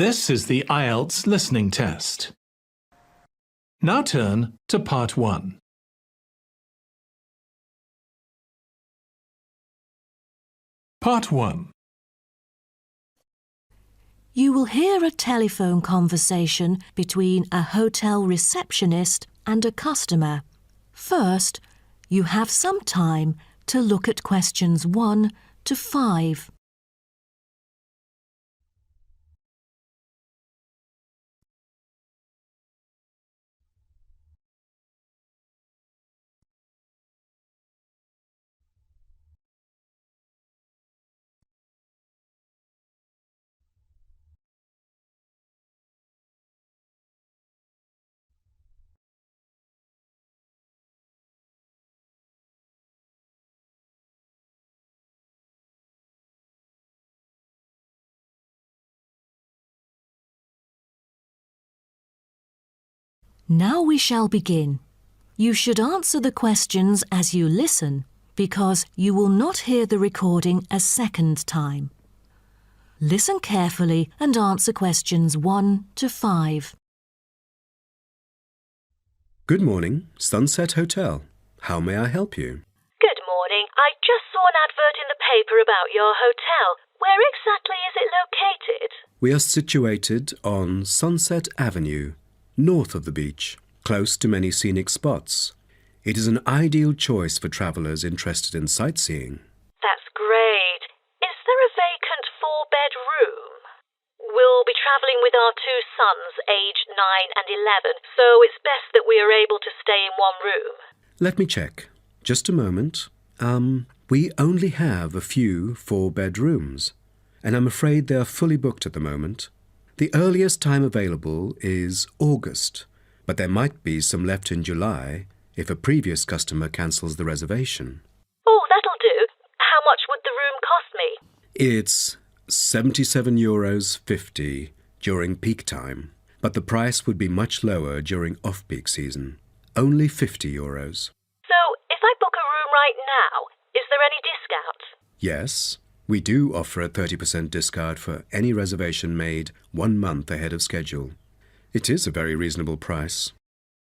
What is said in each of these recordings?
This is the IELTS listening test. Now turn to Part 1. Part 1. You will hear a telephone conversation between a hotel receptionist and a customer. First, you have some time to look at questions 1 to 5. Now we shall begin. You should answer the questions as you listen, because you will not hear the recording a second time. Listen carefully and answer questions 1 to 5. Good morning, Sunset Hotel. How may I help you? Good morning. I just saw an advert in the paper about your hotel. Where exactly is it located? We are situated on Sunset Avenue, north of the beach, close to many scenic spots. It is an ideal choice for travellers interested in sightseeing. That's great. Is there a vacant 4-bed room? We'll be travelling with our 2 sons, aged 9 and 11, so it's best that we are able to stay in one room. Let me check. Just a moment. We only have a few 4-bed rooms, and I'm afraid they are fully booked at the moment. The earliest time available is August, but there might be some left in July if a previous customer cancels the reservation. Oh, that'll do. How much would the room cost me? It's €77.50 during peak time, but the price would be much lower during off-peak season. Only €50. So, if I book a room right now, is there any discount? Yes, we do offer a 30% discount for any reservation made 1 month ahead of schedule. It is a very reasonable price.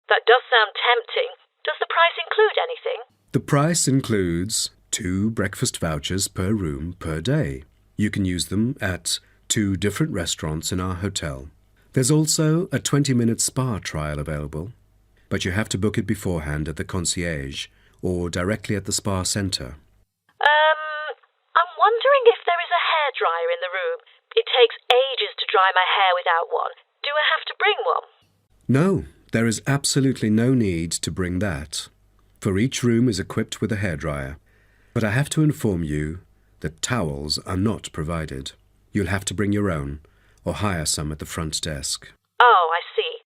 That does sound tempting. Does the price include anything? The price includes 2 breakfast vouchers per room per day. You can use them at 2 different restaurants in our hotel. There's also a 20-minute spa trial available, but you have to book it beforehand at the concierge or directly at the spa centre. I'm wondering if there is a hairdryer in the room. It takes ages to dry my hair without one. Do I have to bring one? No, there is absolutely no need to bring that, for each room is equipped with a hairdryer. But I have to inform you that towels are not provided. You'll have to bring your own, or hire some at the front desk. Oh, I see.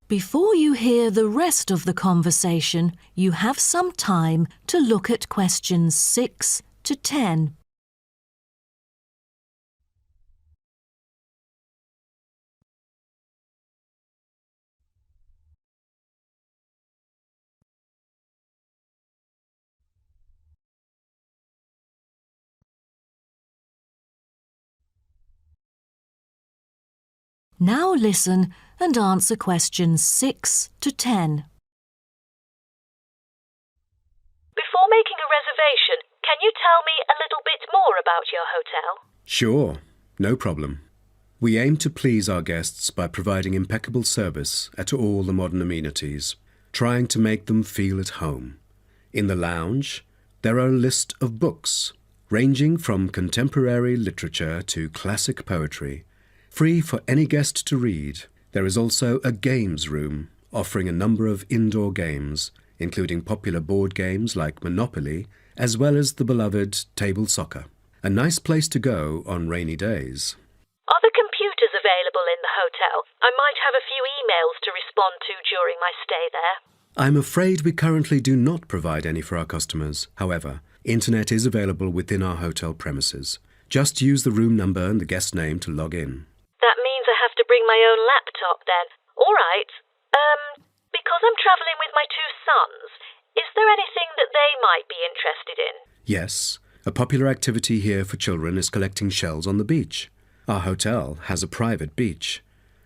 Before you hear the rest of the conversation, you have some time to look at questions 6 to 10. Now listen and answer questions 6 to 10. Before making a reservation, can you tell me a little bit more about your hotel? Sure, no problem. We aim to please our guests by providing impeccable service at all the modern amenities, trying to make them feel at home. In the lounge, there are a list of books, ranging from contemporary literature to classic poetry, free for any guest to read. There is also a games room, offering a number of indoor games, including popular board games like Monopoly, as well as the beloved table soccer. A nice place to go on rainy days. Are the computers available in the hotel? I might have a few emails to respond to during my stay there. I'm afraid we currently do not provide any for our customers. However, internet is available within our hotel premises. Just use the room number and the guest name to log in. That means I have to bring my own laptop then. All right. Because I'm travelling with my 2 sons, is there anything that they might be interested in? Yes, A popular activity here for children is collecting shells on the beach. Our hotel has a private beach.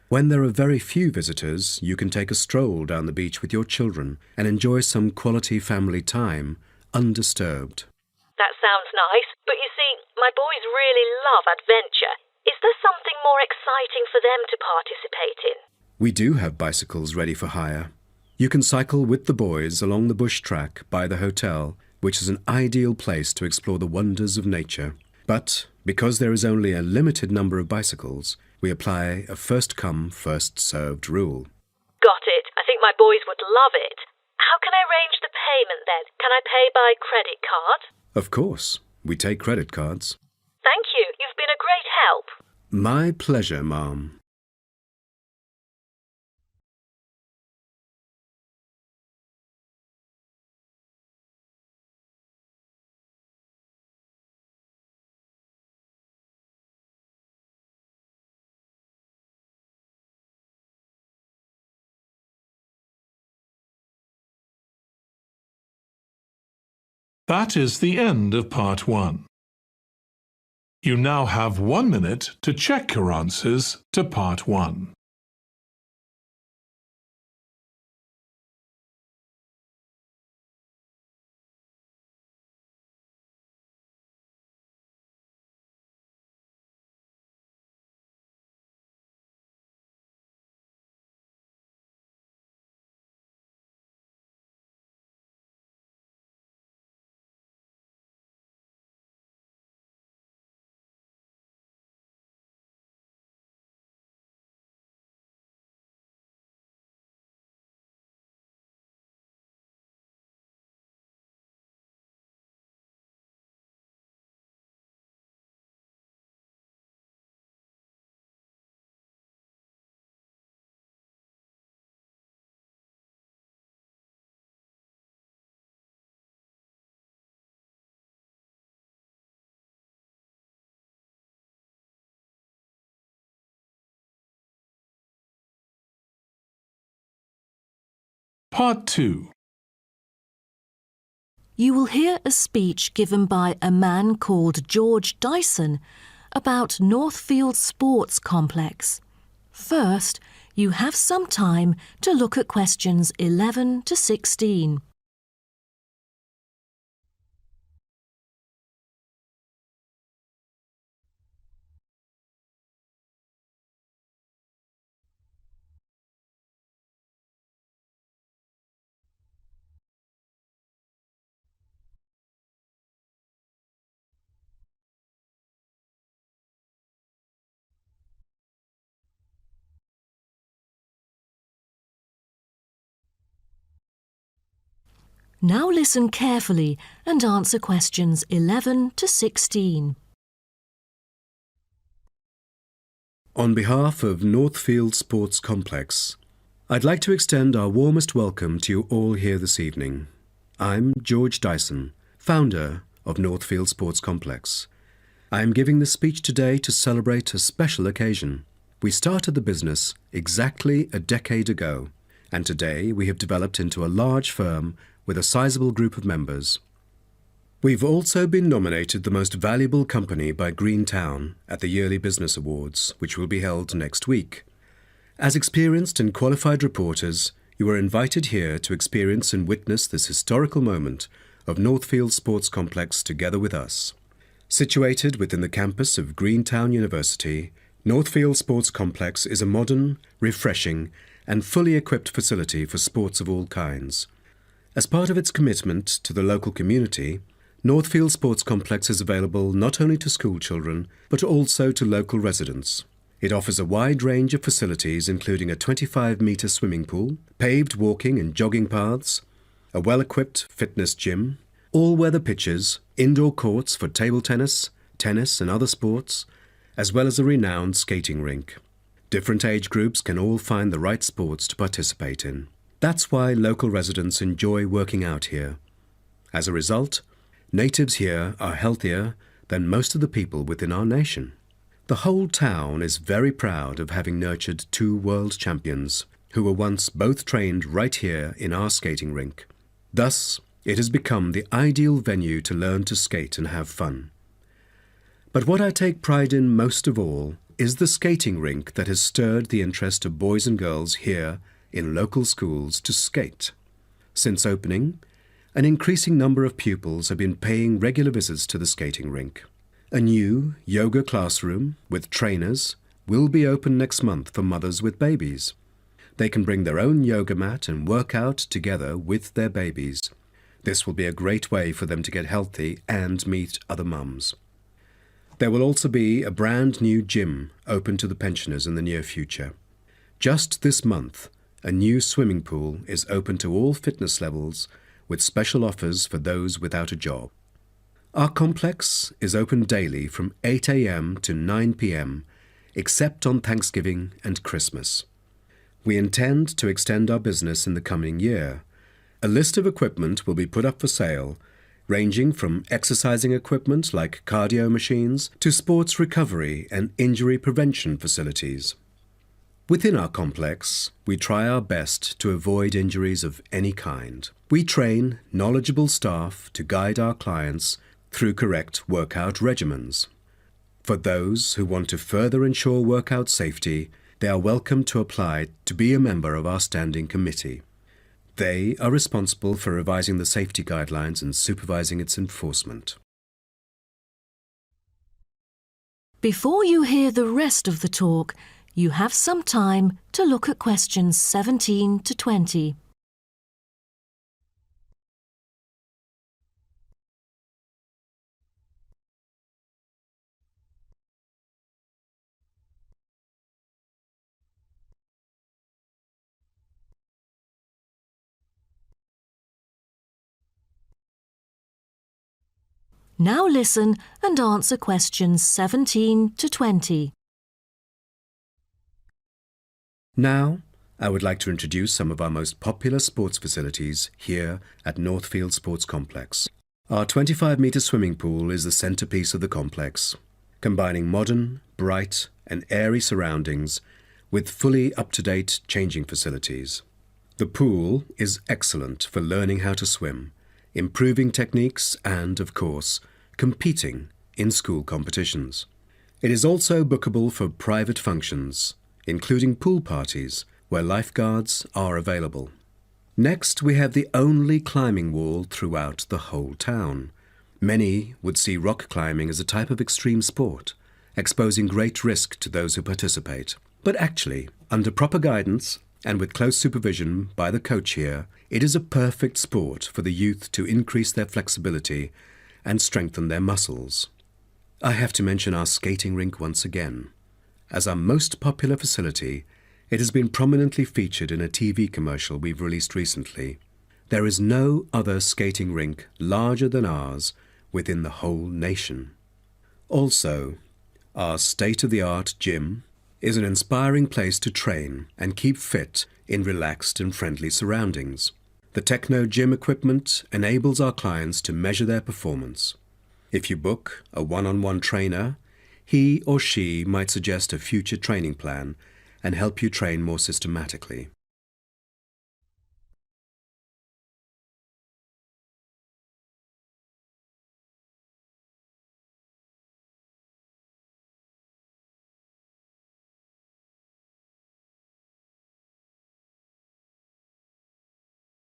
When there are very few visitors, you can take a stroll down the beach with your children and enjoy some quality family time undisturbed. That sounds nice, but you see, my boys really love adventure. Is there something more exciting for them to participate in? We do have bicycles ready for hire. You can cycle with the boys along the bush track by the hotel, which is an ideal place to explore the wonders of nature. But because there is only a limited number of bicycles, we apply a first-come, first-served rule. Got it. I think my boys would love it. How can I arrange the payment then? Can I pay by credit card? Of course, we take credit cards. Thank you. You've been a great help. My pleasure, Ma'am. That is the end of Part 1. You now have 1 minute to check your answers to Part 1. Part 2. You will hear a speech given by a man called George Dyson about Northfield Sports Complex. First, you have some time to look at questions 11 to 16. Now listen carefully and answer questions 11 to 16. On behalf of Northfield Sports Complex, I'd like to extend our warmest welcome to you all here this evening. I'm George Dyson, founder of Northfield Sports Complex. I am giving this speech today to celebrate a special occasion. We started the business exactly a decade ago, and today we have developed into a large firm with a sizable group of members. We've also been nominated the most valuable company by Greentown at the Yearly Business Awards, which will be held next week. As experienced and qualified reporters, you are invited here to experience and witness this historical moment of Northfield Sports Complex together with us. Situated within the campus of Greentown University, Northfield Sports Complex is a modern, refreshing, and fully equipped facility for sports of all kinds. As part of its commitment to the local community, Northfield Sports Complex is available not only to school children, but also to local residents. It offers a wide range of facilities including a 25-metre swimming pool, paved walking and jogging paths, a well-equipped fitness gym, all-weather pitches, indoor courts for table tennis, tennis and other sports, as well as a renowned skating rink. Different age groups can all find the right sports to participate in. That's why local residents enjoy working out here. As a result, natives here are healthier than most of the people within our nation. The whole town is very proud of having nurtured 2 world champions who were once both trained right here in our skating rink. Thus, It has become the ideal venue to learn to skate and have fun. But what I take pride in most of all is the skating rink that has stirred the interest of boys and girls here in local schools to skate. Since opening, an increasing number of pupils have been paying regular visits to the skating rink. A new yoga classroom with trainers will be open next month for mothers with babies. They can bring their own yoga mat and work out together with their babies. This will be a great way for them to get healthy and meet other mums. There will also be a brand new gym open to the pensioners in the near future. Just this month, a new swimming pool is open to all fitness levels with special offers for those without a job. Our complex is open daily from 8 a.m. to 9 p.m. except on Thanksgiving and Christmas. We intend to extend our business in the coming year. A list of equipment will be put up for sale, ranging from exercising equipment like cardio machines to sports recovery and injury prevention facilities. Within our complex, we try our best to avoid injuries of any kind. We train knowledgeable staff to guide our clients through correct workout regimens. For those who want to further ensure workout safety, they are welcome to apply to be a member of our standing committee. They are responsible for revising the safety guidelines and supervising its enforcement. Before you hear the rest of the talk, you have some time to look at questions 17 to 20. Now listen and answer questions 17 to 20. Now, I would like to introduce some of our most popular sports facilities here at Northfield Sports Complex. Our 25-metre swimming pool is the centrepiece of the complex, combining modern, bright and airy surroundings with fully up-to-date changing facilities. The pool is excellent for learning how to swim, improving techniques and, of course, competing in school competitions. It is also bookable for private functions, including pool parties where lifeguards are available. Next, we have the only climbing wall throughout the whole town. Many would see rock climbing as a type of extreme sport, exposing great risk to those who participate. But actually, under proper guidance and with close supervision by the coach here, it is a perfect sport for the youth to increase their flexibility and strengthen their muscles. I have to mention our skating rink once again. As our most popular facility, it has been prominently featured in a TV commercial we've released recently. There is no other skating rink larger than ours within the whole nation. Also, our state-of-the-art gym is an inspiring place to train and keep fit in relaxed and friendly surroundings. The Techno gym equipment enables our clients to measure their performance. If you book a one-on-one trainer, he or she might suggest a future training plan and help you train more systematically.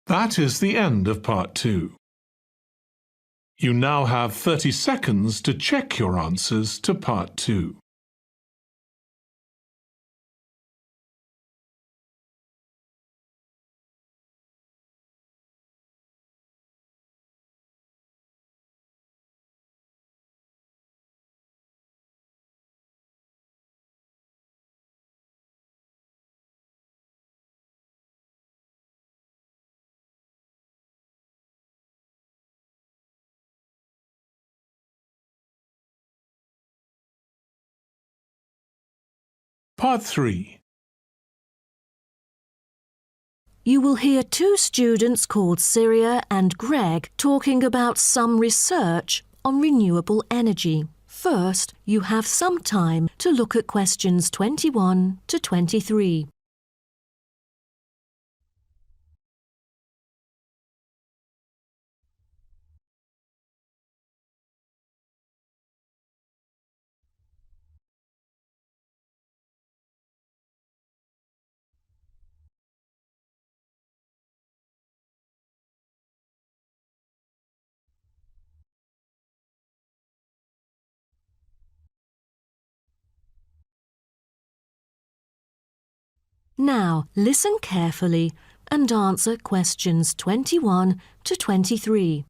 That is the end of part 2. You now have 30 seconds to check your answers to part 2. Part 3. You will hear two students called Syria and Greg talking about some research on renewable energy. First, you have some time to look at questions 21 to 23. Now, listen carefully and answer questions 21 to 23.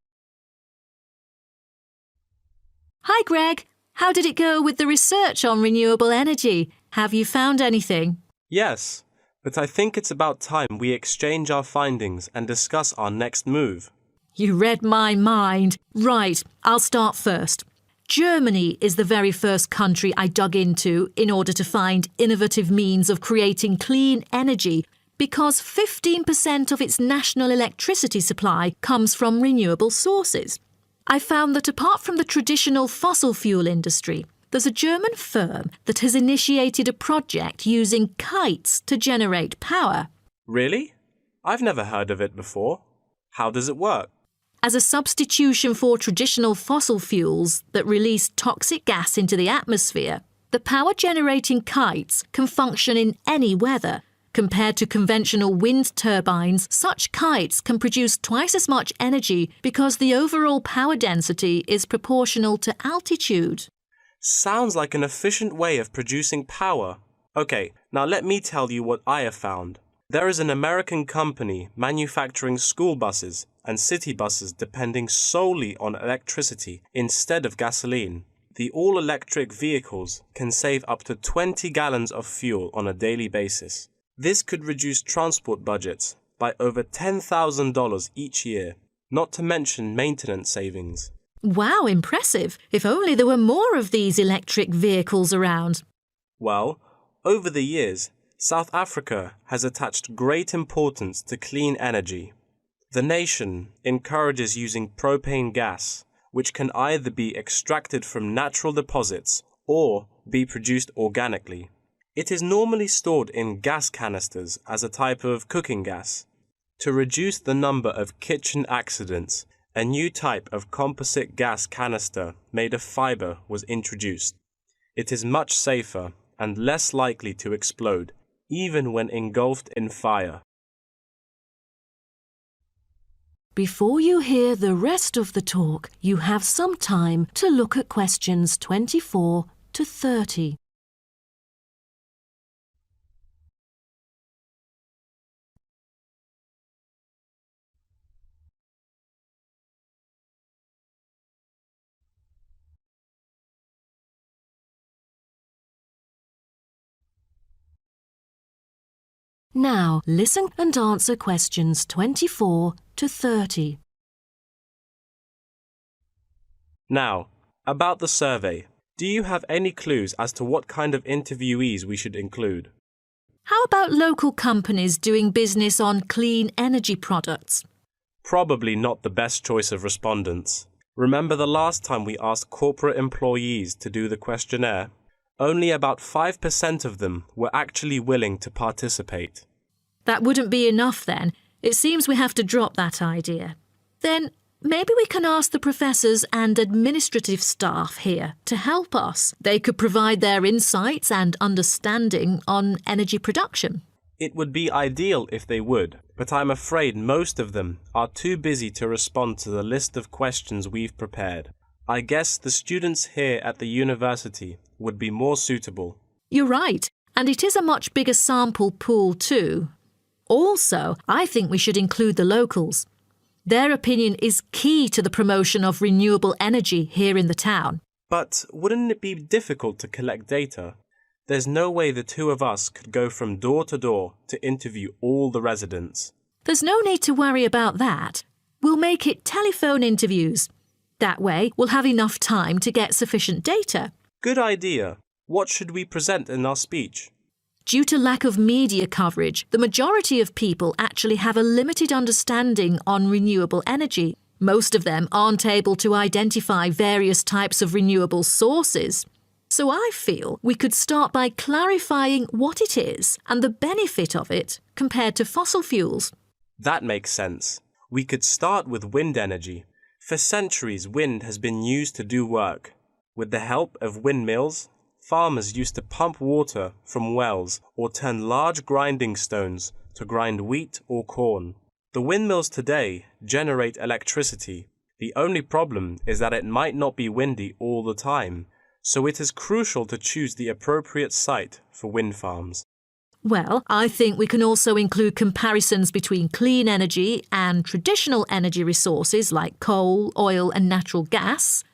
Hi, Greg. How did it go with the research on renewable energy? Have you found anything? Yes, but I think it's about time we exchange our findings and discuss our next move. You read my mind. Right, I'll start first. Germany is the very first country I dug into in order to find innovative means of creating clean energy because 15% of its national electricity supply comes from renewable sources. I found that apart from the traditional fossil fuel industry, there's a German firm that has initiated a project using kites to generate power. Really? I've never heard of it before. How does it work? As a substitution for traditional fossil fuels that release toxic gas into the atmosphere, the power-generating kites can function in any weather. Compared to conventional wind turbines, such kites can produce twice as much energy because the overall power density is proportional to altitude. Sounds like an efficient way of producing power. Okay, now let me tell you what I have found. There is an American company manufacturing school buses and city buses depending solely on electricity instead of gasoline. The all-electric vehicles can save up to 20 gallons of fuel on a daily basis. This could reduce transport budgets by over $10,000 each year, not to mention maintenance savings. Wow, impressive. If only there were more of these electric vehicles around. Well, over the years, South Africa has attached great importance to clean energy. The nation encourages using propane gas, which can either be extracted from natural deposits or be produced organically. It is normally stored in gas canisters as a type of cooking gas. To reduce the number of kitchen accidents, a new type of composite gas canister made of fiber was introduced. It is much safer and less likely to explode, even when engulfed in fire. Before you hear the rest of the talk, you have some time to look at questions 24 to 30. Now, listen and answer questions 24 to 30. Now, about the survey. Do you have any clues as to what kind of interviewees we should include? How about local companies doing business on clean energy products? Probably not the best choice of respondents. Remember the last time we asked corporate employees to do the questionnaire? Only about 5% of them were actually willing to participate. That wouldn't be enough then. It seems we have to drop that idea. Then maybe we can ask the professors and administrative staff here to help us. They could provide their insights and understanding on energy production. It would be ideal if they would, but I'm afraid most of them are too busy to respond to the list of questions we've prepared. I guess the students here at the university would be more suitable. You're right, and it is a much bigger sample pool too. Also, I think we should include the locals. Their opinion is key to the promotion of renewable energy here in the town. But wouldn't it be difficult to collect data? There's no way the two of us could go from door to door to interview all the residents. There's no need to worry about that. We'll make it telephone interviews. That way, we'll have enough time to get sufficient data. Good idea. What should we present in our speech? Due to lack of media coverage, the majority of people actually have a limited understanding on renewable energy. Most of them aren't able to identify various types of renewable sources. So I feel we could start by clarifying what it is and the benefit of it compared to fossil fuels. That makes sense. We could start with wind energy. For centuries, wind has been used to do work. With the help of windmills, farmers used to pump water from wells or turn large grinding stones to grind wheat or corn. The windmills today generate electricity. The only problem is that it might not be windy all the time, so it is crucial to choose the appropriate site for wind farms. Well, I think we can also include comparisons between clean energy and traditional energy resources like coal, oil and natural gas.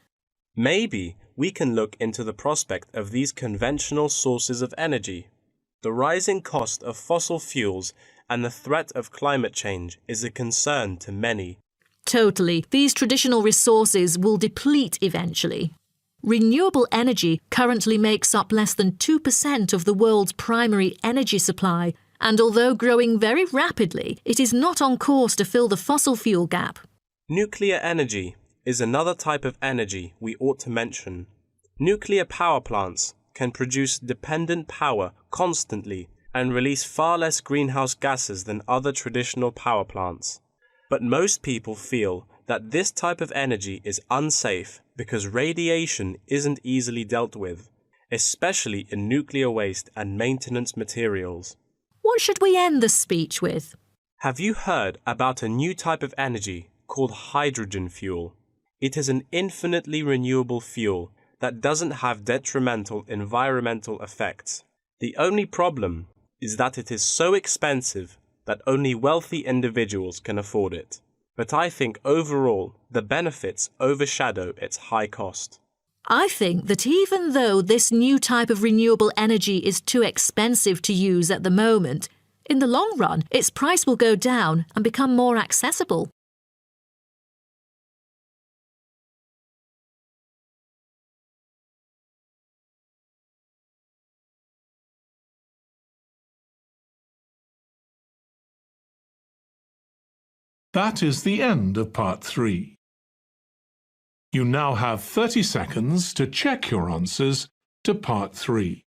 Maybe we can look into the prospect of these conventional sources of energy. The rising cost of fossil fuels and the threat of climate change is a concern to many. Totally. These traditional resources will deplete eventually. Renewable energy currently makes up less than 2% of the world's primary energy supply, and although growing very rapidly, it is not on course to fill the fossil fuel gap. Nuclear energy is another type of energy we ought to mention. Nuclear power plants can produce dependent power constantly and release far less greenhouse gases than other traditional power plants. But most people feel that this type of energy is unsafe because radiation isn't easily dealt with, especially in nuclear waste and maintenance materials. What should we end the speech with? Have you heard about a new type of energy called hydrogen fuel? It is an infinitely renewable fuel that doesn't have detrimental environmental effects. The only problem is that it is so expensive that only wealthy individuals can afford it. But I think overall the benefits overshadow its high cost. I think that even though this new type of renewable energy is too expensive to use at the moment, in the long run its price will go down and become more accessible. That is the end of part 3. You now have 30 seconds to check your answers to part 3.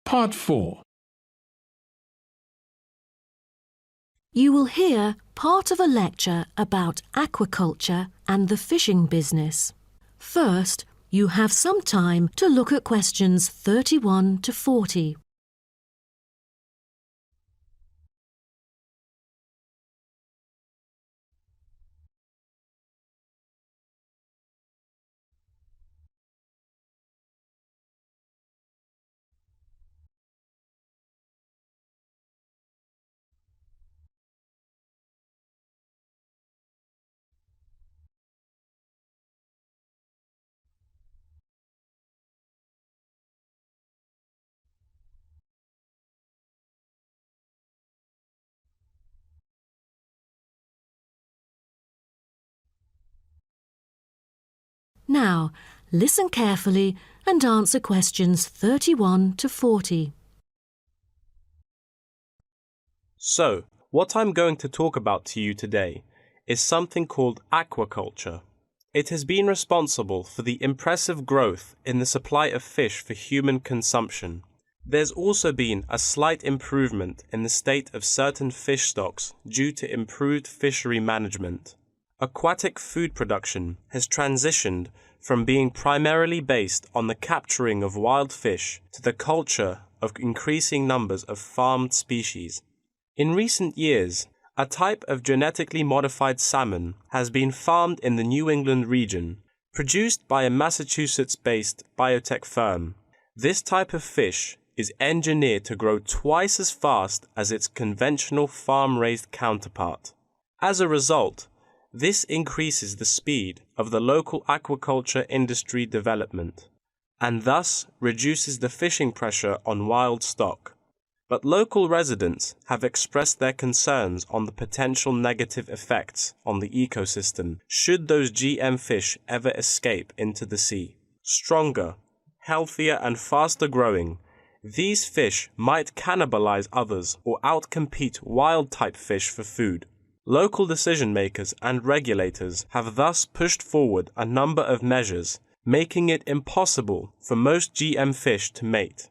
Part 4. You will hear part of a lecture about aquaculture and the fishing business. First, you have some time to look at questions 31 to 40. Now, listen carefully and answer questions 31 to 40. So, what I'm going to talk about to you today is something called aquaculture. It has been responsible for the impressive growth in the supply of fish for human consumption. There's also been a slight improvement in the state of certain fish stocks due to improved fishery management. Aquatic food production has transitioned from being primarily based on the capturing of wild fish to the culture of increasing numbers of farmed species. In recent years, a type of genetically modified salmon has been farmed in the New England region, produced by a Massachusetts-based biotech firm. This type of fish is engineered to grow twice as fast as its conventional farm-raised counterpart. As a result, this increases the speed of the local aquaculture industry development, and thus reduces the fishing pressure on wild stock. But local residents have expressed their concerns on the potential negative effects on the ecosystem should those GM fish ever escape into the sea. Stronger, healthier and faster growing, these fish might cannibalize others or outcompete wild-type fish for food. Local decision-makers and regulators have thus pushed forward a number of measures, making it impossible for most GM fish to mate.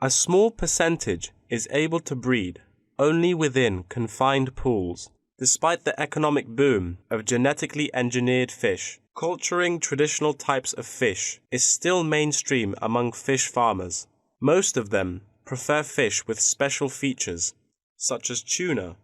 A small percentage is able to breed only within confined pools. Despite the economic boom of genetically engineered fish, culturing traditional types of fish is still mainstream among fish farmers. Most of them prefer fish with special features, such as tuna.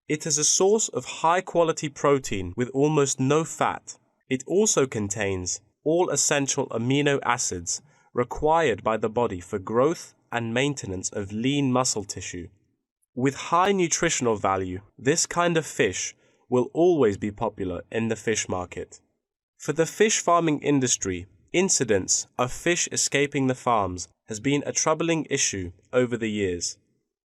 It is a source of high-quality protein with almost no fat. It also contains all essential amino acids required by the body for growth and maintenance of lean muscle tissue. With high nutritional value, this kind of fish will always be popular in the fish market. For the fish farming industry, incidents of fish escaping the farms has been a troubling issue over the years.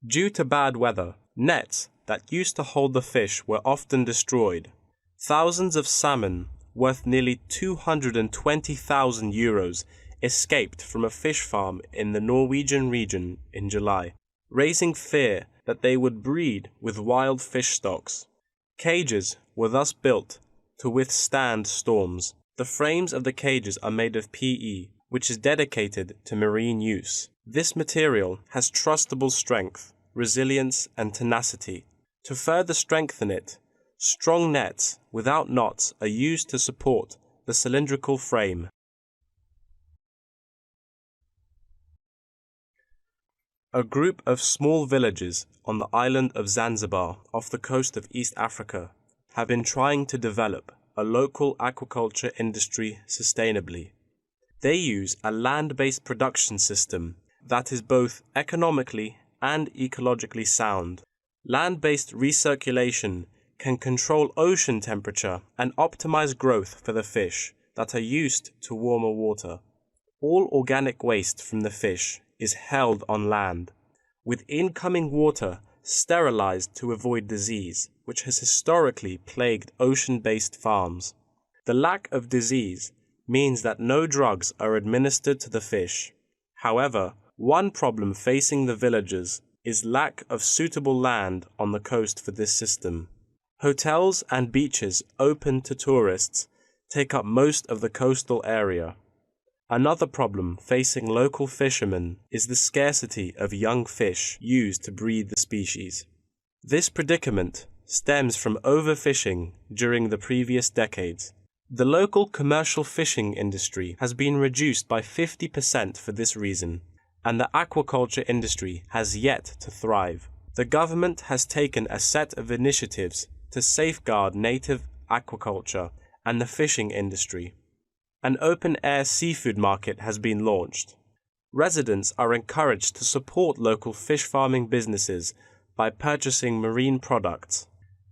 Due to bad weather, nets that used to hold the fish were often destroyed. Thousands of salmon, worth nearly €220,000, escaped from a fish farm in the Norwegian region in July, raising fear that they would breed with wild fish stocks. Cages were thus built to withstand storms. The frames of the cages are made of PE, which is dedicated to marine use. This material has trustable strength, resilience, and tenacity. To further strengthen it, strong nets without knots are used to support the cylindrical frame. A group of small villages on the island of Zanzibar off the coast of East Africa have been trying to develop a local aquaculture industry sustainably. They use a land-based production system that is both economically and ecologically sound. Land-based recirculation can control ocean temperature and optimize growth for the fish that are used to warmer water. All organic waste from the fish is held on land, with incoming water sterilized to avoid disease, which has historically plagued ocean-based farms. The lack of disease means that no drugs are administered to the fish. However, one problem facing the villagers is lack of suitable land on the coast for this system. Hotels and beaches open to tourists take up most of the coastal area. Another problem facing local fishermen is the scarcity of young fish used to breed the species. This predicament stems from overfishing during the previous decades. The local commercial fishing industry has been reduced by 50% for this reason, and the aquaculture industry has yet to thrive. The government has taken a set of initiatives to safeguard native aquaculture and the fishing industry. An open-air seafood market has been launched. Residents are encouraged to support local fish farming businesses by purchasing marine products.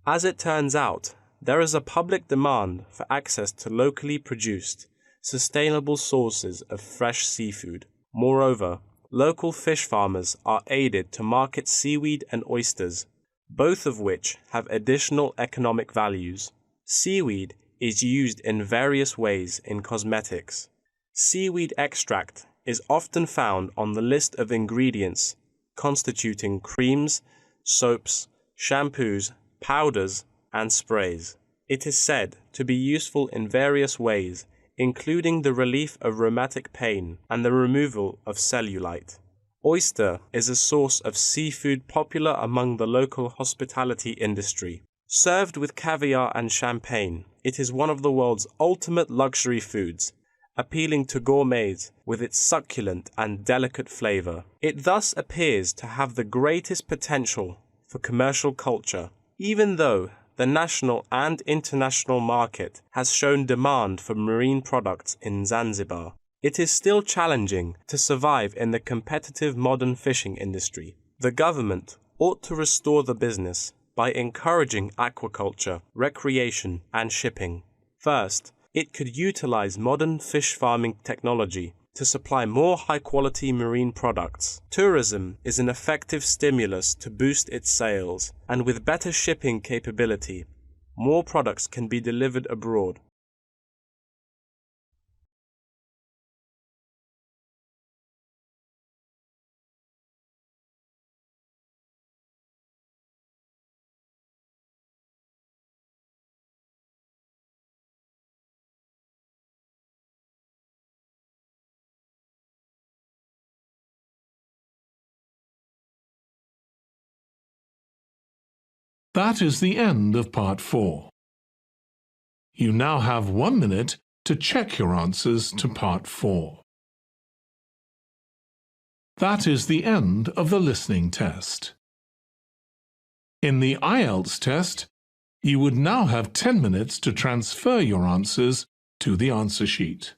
As it turns out, there is a public demand for access to locally produced, sustainable sources of fresh seafood. Moreover, local fish farmers are aided to market seaweed and oysters, both of which have additional economic values. Seaweed is used in various ways in cosmetics. Seaweed extract is often found on the list of ingredients constituting creams, soaps, shampoos, powders, and sprays. It is said to be useful in various ways, including the relief of rheumatic pain and the removal of cellulite. Oyster is a source of seafood popular among the local hospitality industry. Served with caviar and champagne, it is one of the world's ultimate luxury foods, appealing to gourmets with its succulent and delicate flavor. It thus appears to have the greatest potential for commercial culture, even though the national and international market has shown demand for marine products in Zanzibar. It is still challenging to survive in the competitive modern fishing industry. The government ought to restore the business by encouraging aquaculture, recreation, and shipping. First, it could utilize modern fish farming technology to supply more high-quality marine products. Tourism is an effective stimulus to boost its sales, and with better shipping capability, more products can be delivered abroad. That is the end of Part 4. You now have 1 minute to check your answers to Part 4. That is the end of the listening test. In the IELTS test, you would now have 10 minutes to transfer your answers to the answer sheet.